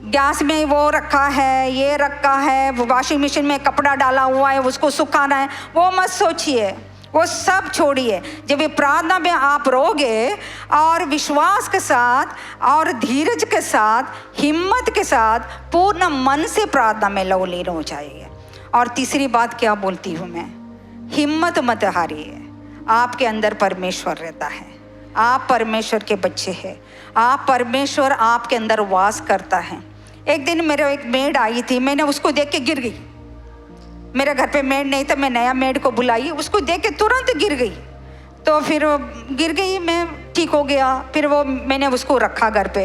गैस में वो रखा है, ये रखा है, वो वॉशिंग मशीन में कपड़ा डाला हुआ है, उसको सुखाना है, वो मत सोचिए, वो सब छोड़िए। जब ये प्रार्थना में आप रहोगे और विश्वास के साथ और धीरज के साथ, हिम्मत के साथ, पूर्ण मन से प्रार्थना में लवलीन हो जाइए। और तीसरी बात क्या बोलती हूँ मैं, हिम्मत मत हारिए। आपके अंदर परमेश्वर रहता है, आप परमेश्वर के बच्चे हैं, आप परमेश्वर आपके अंदर वास करता है। एक दिन मेरे एक मेड आई थी, मैंने उसको देख के गिर गई। मेरे घर पे मेड नहीं था, मैं नया मेड को बुलाई, उसको देख के तुरंत गिर गई। तो फिर गिर गई, मैं ठीक हो गया। फिर वो मैंने उसको रखा घर पे।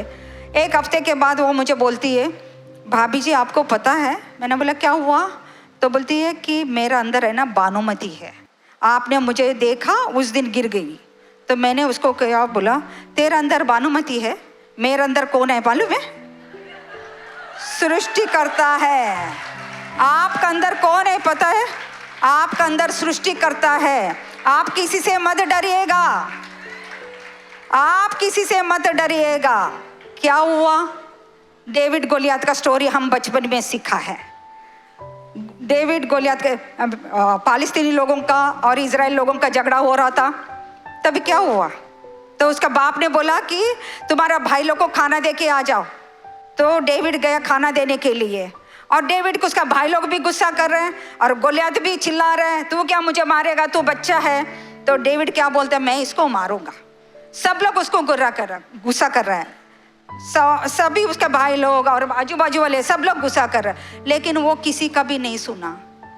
एक हफ्ते के बाद वो मुझे बोलती है, भाभी जी आपको पता है? मैंने बोला क्या हुआ? तो बोलती है कि मेरा अंदर है ना बानुमती है, आपने मुझे देखा उस दिन गिर गई। तो मैंने उसको क्या बोला, तेरा अंदर बानुमती है, मेरे अंदर कौन है मालूम है? सृष्टि करता है। आपका अंदर कौन है पता है? आपका अंदर सृष्टि करता है। आप किसी से मत डरिएगा, आप किसी से मत डरिएगा। क्या हुआ? डेविड गोलियत का स्टोरी हम बचपन में सीखा है। डेविड गोलियत के पालिस्तीनी लोगों का और इजराइल लोगों का झगड़ा हो रहा था। तभी क्या हुआ, तो उसका बाप ने बोला कि तुम्हारा भाई लोग को खाना दे के आ जाओ। तो डेविड गया खाना देने के लिए, और डेविड को उसका भाई लोग भी गुस्सा कर रहे हैं और गोलियत भी चिल्ला रहे हैं, तू क्या मुझे मारेगा, तू बच्चा है। तो डेविड क्या बोलता है, मैं इसको मारूंगा। सब लोग उसको गुस्सा कर रहे हैं, सभी उसके भाई लोग और आजू बाजू वाले सब लोग गुस्सा कर रहे हैं, लेकिन वो किसी का भी नहीं सुना।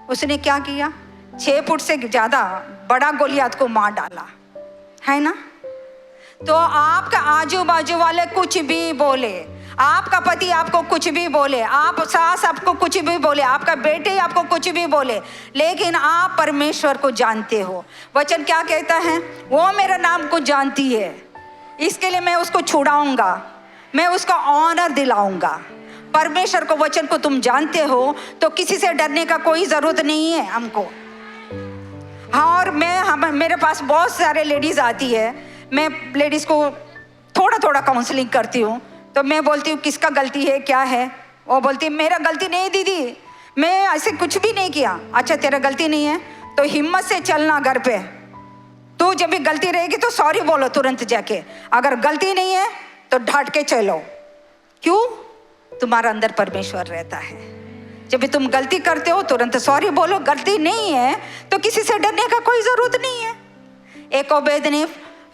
उसने क्या किया, 6 फुट से ज़्यादा बड़ा गोलियत को मार डाला, है ना। तो आपका आजू बाजू वाले कुछ भी बोले, आपका पति आपको कुछ भी बोले, आप सास आपको कुछ भी बोले, आपका बेटे आपको कुछ भी बोले, लेकिन आप परमेश्वर को जानते हो। वचन क्या कहता है, वो मेरा नाम को जानती है, इसके लिए मैं उसको छुड़ाऊंगा, मैं उसका ऑनर दिलाऊंगा। परमेश्वर को, वचन को तुम जानते हो तो किसी से डरने का कोई ज़रूरत नहीं है हमको। हाँ, और मेरे पास बहुत सारे लेडीज़ आती है, मैं लेडीज़ को थोड़ा थोड़ा काउंसलिंग करती हूँ। तो मैं बोलती हूँ किसका गलती है, क्या है? वो बोलती है मेरा गलती नहीं दीदी, मैं ऐसे कुछ भी नहीं किया। अच्छा तेरा गलती नहीं है तो हिम्मत से चलना घर पे, तू जब भी गलती रहेगी तो सॉरी बोलो तुरंत जाके, अगर गलती नहीं है तो डांट के चलो। क्यों? तुम्हारा अंदर परमेश्वर रहता है। जब भी तुम गलती करते हो तुरंत सॉरी बोलो, गलती नहीं है तो किसी से डरने का कोई ज़रूरत नहीं है। एकोबेद ने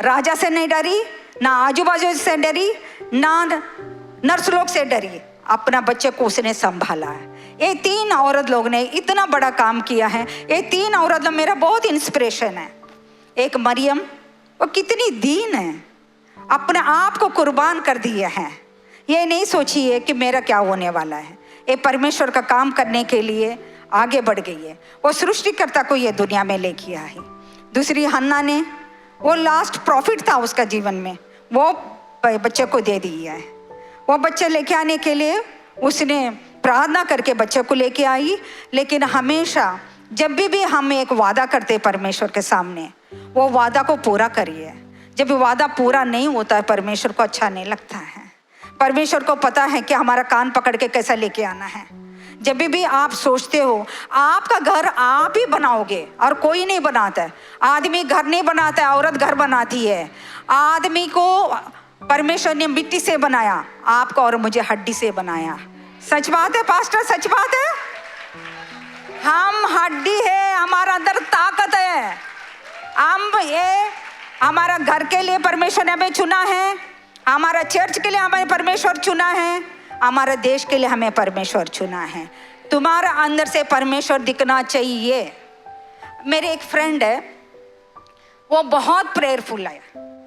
राजा से नहीं डरी, ना आजू बाजू से डरी, ना नर्स लोग से डरी, अपना बच्चे को उसने संभाला है। ये 3 औरत लोग ने इतना बड़ा काम किया है। ये 3 औरत लोग मेरा बहुत इंस्पिरेशन है। एक मरियम, वो कितनी दीन है, अपने आप को कुर्बान कर दिया है। ये नहीं सोचिए कि मेरा क्या होने वाला है, ये परमेश्वर का काम करने के लिए आगे बढ़ गई है। वो सृष्टिकर्ता को ये दुनिया में लेके आई है। दूसरी हन्ना ने, वो लास्ट प्रॉफिट था उसका जीवन में, वो बच्चे को दे दिया है। वो बच्चे लेके आने के लिए उसने प्रार्थना करके बच्चे को लेके आई। लेकिन हमेशा जब भी हम एक वादा करते परमेश्वर के सामने, वो वादा को पूरा करिए। जब वादा पूरा नहीं होता है परमेश्वर को अच्छा नहीं लगता है। परमेश्वर को पता है कि हमारा कान पकड़ के कैसा लेके आना है। जब भी आप सोचते हो आपका घर आप ही बनाओगे और कोई नहीं बनाता है। आदमी घर नहीं बनाता है, औरत घर बनाती है। आदमी को परमेश्वर ने मिट्टी से बनाया, आपको और मुझे हड्डी से बनाया। सच बात है पास्टर, सच बात है। हम हड्डी है, हमारा अंदर ताकत है। हम ये हमारा घर के लिए परमेश्वर ने हमें चुना है, हमारा चर्च के लिए हमें परमेश्वर चुना है, हमारे देश के लिए हमें परमेश्वर चुना है। तुम्हारा अंदर से परमेश्वर दिखना चाहिए। मेरे एक फ्रेंड है, वो बहुत प्रेयरफुल है,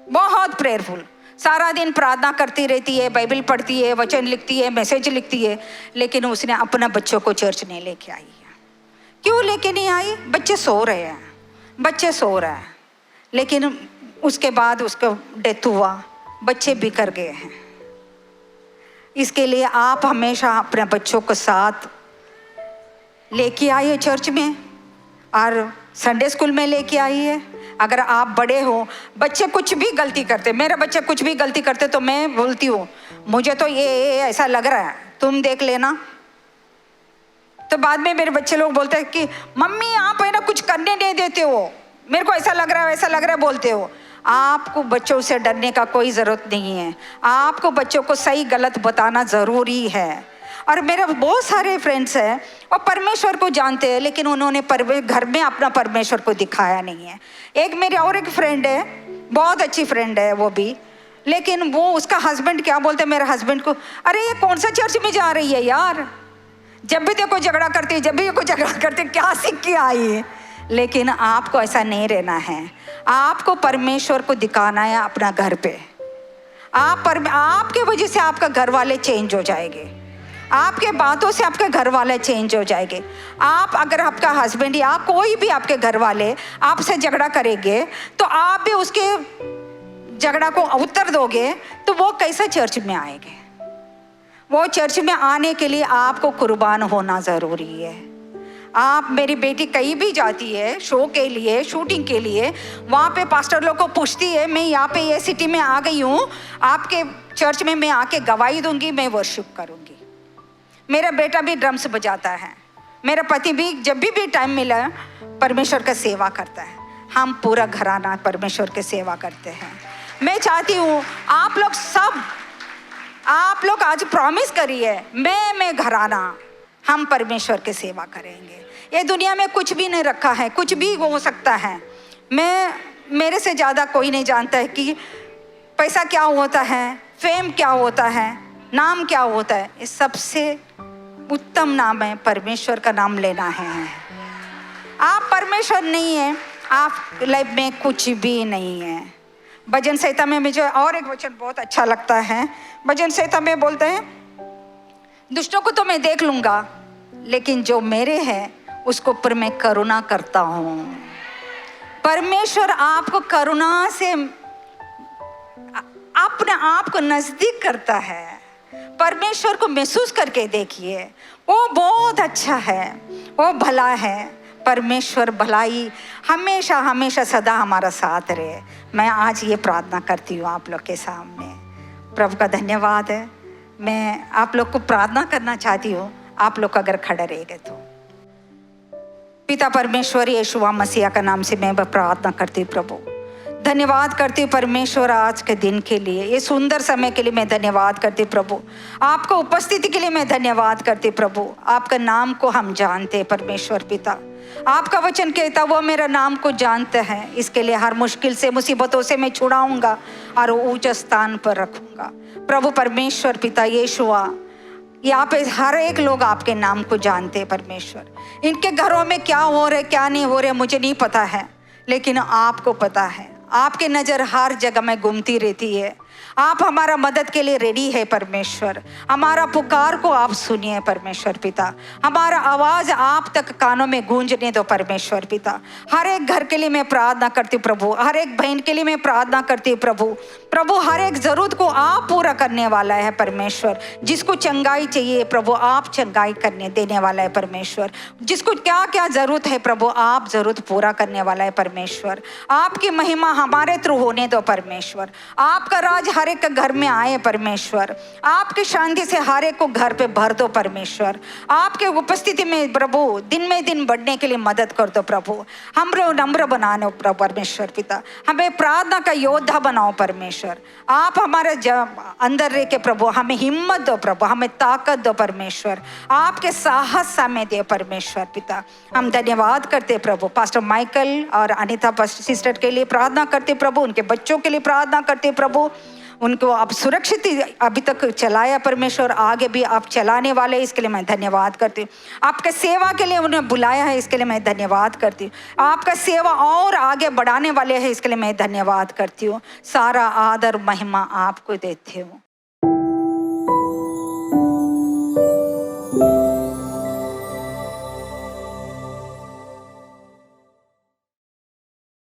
बहुत प्रेयरफुल। सारा दिन प्रार्थना करती रहती है, बाइबल पढ़ती है, वचन लिखती है, मैसेज लिखती है, लेकिन उसने अपना बच्चों को चर्च नहीं लेके आई है। क्यों लेके नहीं आई? बच्चे सो रहे हैं, बच्चे सो रहे हैं। लेकिन उसके बाद उसका डेथ हुआ, बच्चे बिखर गए हैं। इसके लिए आप हमेशा अपने बच्चों को साथ लेके आइए चर्च में और संडे स्कूल में लेके आइए। अगर आप बड़े हो, बच्चे कुछ भी गलती करते, मेरे बच्चे कुछ भी गलती करते तो मैं बोलती हूँ मुझे तो ये ऐसा लग रहा है, तुम देख लेना। तो बाद में मेरे बच्चे लोग बोलते हैं कि मम्मी आप है ना कुछ करने नहीं देते हो, मेरे को ऐसा लग रहा है, ऐसा लग रहा है बोलते हो। आपको बच्चों से डरने का कोई ज़रूरत नहीं है। आपको बच्चों को सही गलत बताना ज़रूरी है। और मेरे बहुत सारे फ्रेंड्स हैं वो परमेश्वर को जानते हैं, लेकिन उन्होंने घर में अपना परमेश्वर को दिखाया नहीं है। एक मेरी और एक फ्रेंड है, बहुत अच्छी फ्रेंड है वो भी, लेकिन वो उसका हस्बैंड क्या बोलते हैं मेरे हस्बैंड को, अरे ये कौन सा चर्च में जा रही है यार, जब भी देखो झगड़ा करती है, जब भी देखो झगड़ा करती है, क्या सीख के आई है। लेकिन आपको ऐसा नहीं रहना है। आपको परमेश्वर को दिखाना है अपना घर पे। आपके वजह से आपका घर वाले चेंज हो जाएंगे, आपके बातों से आपके घर वाले चेंज हो जाएंगे। आप अगर आपका हस्बैंड या कोई भी आपके घर वाले आपसे झगड़ा करेंगे तो आप भी उसके झगड़ा को उत्तर दोगे तो वो कैसे चर्च में आएंगे? वो चर्च में आने के लिए आपको कुर्बान होना ज़रूरी है। आप, मेरी बेटी कहीं भी जाती है शो के लिए, शूटिंग के लिए, वहाँ पे पास्टर लोग को पूछती है मैं यहाँ पे ये सिटी में आ गई हूँ, आपके चर्च में मैं आके गवाही दूंगी, मैं वर्शिप करूँगी। मेरा बेटा भी ड्रम्स बजाता है, मेरा पति भी जब भी टाइम मिला परमेश्वर का सेवा करता है। हम पूरा घराना परमेश्वर की सेवा करते हैं। मैं चाहती हूँ आप लोग आज प्रॉमिस करिए, मैं घराना हम परमेश्वर की सेवा करेंगे। ये दुनिया में कुछ भी नहीं रखा है, कुछ भी हो सकता है। मेरे से ज़्यादा कोई नहीं जानता है कि पैसा क्या होता है, फेम क्या होता है, नाम क्या होता है। ये सबसे उत्तम नाम है परमेश्वर का नाम लेना है। आप परमेश्वर नहीं है, आप लाइफ में कुछ भी नहीं है। भजन संहिता में मुझे और एक वचन बहुत अच्छा लगता है। भजन संहिता में बोलते हैं दुष्टों को तो मैं देख लूंगा, लेकिन जो मेरे हैं उसको पर मैं करुणा करता हूँ। परमेश्वर आपको करुणा से अपने आप को नजदीक करता है। परमेश्वर को महसूस करके देखिए, वो बहुत अच्छा है, वो भला है। परमेश्वर भलाई हमेशा हमेशा सदा हमारा साथ रहे। मैं आज ये प्रार्थना करती हूँ आप लोग के सामने। प्रभु का धन्यवाद है। मैं आप लोग को प्रार्थना करना चाहती हूँ, आप लोग अगर खड़े रहेंगे तो। पिता परमेश्वर यीशु मसीह का नाम से मैं प्रार्थना करती हूँ प्रभु, धन्यवाद करती हूँ परमेश्वर आज के दिन के लिए, ये सुंदर समय के लिए मैं धन्यवाद करती हूँ प्रभु। आपको उपस्थिति के लिए मैं धन्यवाद करती हूँ प्रभु। आपका नाम को हम जानते हैं परमेश्वर पिता। आपका वचन कहता वो मेरा नाम को जानते हैं, इसके लिए हर मुश्किल से मुसीबतों से मैं छुड़ाऊंगा और ऊंचे स्थान पर रखूंगा। प्रभु परमेश्वर पिता यीशुआ, यहाँ पे हर एक लोग आपके नाम को जानते हैं परमेश्वर। इनके घरों में क्या हो रहा है क्या नहीं हो रहा है मुझे नहीं पता है, लेकिन आपको पता है। आपकी नज़र हर जगह में घूमती रहती है। आप हमारा मदद के लिए रेडी है परमेश्वर। हमारा पुकार को आप सुनिए परमेश्वर पिता। हमारा आवाज़ आप तक कानों में गूंजने दो परमेश्वर पिता। हर एक घर के लिए मैं प्रार्थना करती हूँ प्रभु, हर एक बहन के लिए मैं प्रार्थना करती हूँ प्रभु। प्रभु हर एक ज़रूरत को आप पूरा करने वाला है परमेश्वर। जिसको चंगाई चाहिए प्रभु आप चंगाई करने देने वाला है परमेश्वर। जिसको क्या क्या ज़रूरत है प्रभु आप ज़रूरत पूरा करने वाला है परमेश्वर। आपकी महिमा हमारे थ्रू होने दो परमेश्वर। आपका राज हर एक के घर में आए परमेश्वर। आपकी शांति से हर एक को घर पे भर दो परमेश्वर। आपके उपस्थिति में प्रभु दिन में दिन बढ़ने के लिए मदद कर दो प्रभु। हम नम्र बनाओ प्रभु परमेश्वर पिता, हमें प्रार्थना का योद्धा बनाओ परमेश्वर। आप हमारे अंदर रह के प्रभु हमें हिम्मत दो प्रभु, हमें ताकत दो परमेश्वर, आपके साहस हमें दे परमेश्वर पिता। हम धन्यवाद करते प्रभु पास्टर माइकल और अनीता सिस्टर के लिए प्रार्थना करते प्रभु, उनके बच्चों के लिए प्रार्थना करते प्रभु, उनको आप सुरक्षित अभी तक चलाया परमेश्वर, आगे भी आप चलाने वाले, इसके लिए मैं धन्यवाद करती हूँ। आपके सेवा के लिए उन्हें बुलाया है, इसके लिए मैं धन्यवाद करती हूँ। आपका सेवा और आगे बढ़ाने वाले हैं, इसके लिए मैं धन्यवाद करती हूँ। सारा आदर महिमा आपको देती हूँ।